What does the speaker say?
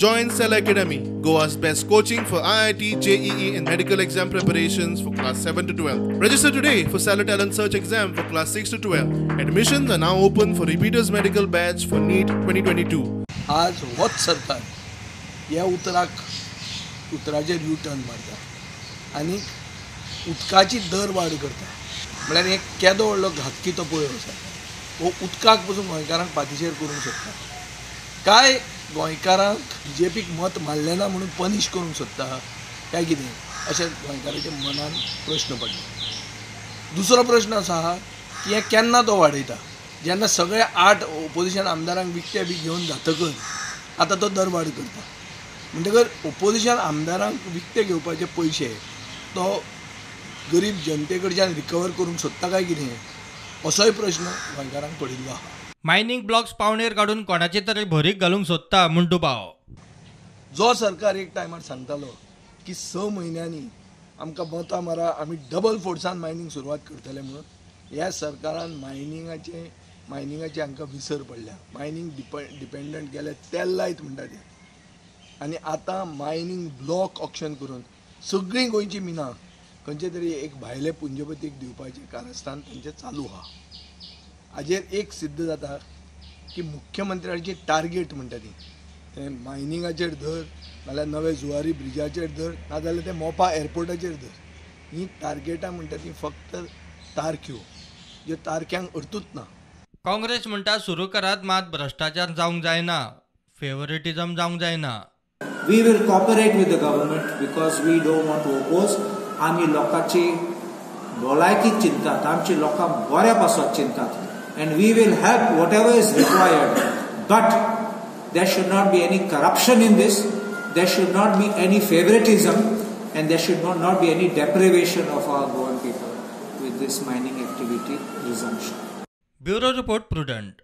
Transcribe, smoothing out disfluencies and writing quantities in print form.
Join Cell Academy, Goa's best coaching for IIT, JEE and medical exam preparations for class 7 to 12. Register today for Cell Talent Search exam for class 6 to 12. Admissions are now open for repeaters medical batch for NEET 2022. आज होच सरकार ह्या उतराचेर U turn मारता आनी उदकाची दर वाड करता. म्हळ्यार एक केदो व्हडलो घातकी तो पळय आसा हो उदकाक पसून गोंयकारांक पाठीचेर करूंक सोदता. काय गोंयकारांक बीजेपीक मत मारलें ना म्हणून पनीश करूंक सोदता काय कितें अशें गोंयकारांच्या मनान प्रश्न पडला. दुसरो प्रश्न असो आहा की हें केन्ना तो वाडयता. जेन्ना सगळे 8 ओपोजिशन आमदारांक विकते बी घेवन जातकच आतां तो दर वाड करता. म्हणटकर ओपोजिशन आमदारांक विकते घेवपाचे पयशे तो गरीब जनते कडच्यान रिकवर करूंक सोदता काय कितें असोय प्रश्न गोंयकारांक पडिल्लो आहा. मायनिंग ब्लॉक्स पावणेर काडून कोणाचे तरी भरीक घालूंक सोदता म्हणटू पाव. जो सरकार एक टायमार सांगतालो की 6 म्हयन्यांनी आमकां मतां मारा आमी डबल फोर्सान मायनिंग सुरवात करतले म्हणून, ह्या सरकारान मायनिंगाचे हांकां विसर पडल्या. मायनिंग डिपेंडंट गेले तेल लायत म्हणटा ते आनी आतां मायनिंग ब्लॉक ऑक्शन करून सगळीं गोंयची मिना खंयचे तरी एक भायले पुंजपतीक दिवपाचें कारस्थान तेंचें चालू आहा. हाजेर एक सिद्ध जाता की मुख्यमंत्र्याची टार्गेट म्हणटा ती ते मायनिंगाचेर धर नाल्यार नवे जुवारी ब्रिजाचेर धर नाजाल्यार ते मोपा एअरपोर्टाचेर धर. ही टार्गेटां म्हणटा ती फक्त तारख्यो ज्यो तारख्यांक अर्थूच ना. काँग्रेस म्हणटा सुरू करात मात भ्रष्टाचार जावंक जायना, फेवरेटिझम जावंक जायना. We will cooperate with the government because we don't want to oppose. आमी लोकांची भलायकीक चिंतात, आमची लोकां बऱ्या पासत चिंतात and we will help whatever is required, but there should not be any corruption in this, there should not be any favoritism and there should not be any deprivation of our Goan people with this mining activity resumption. Bureau Report Prudent.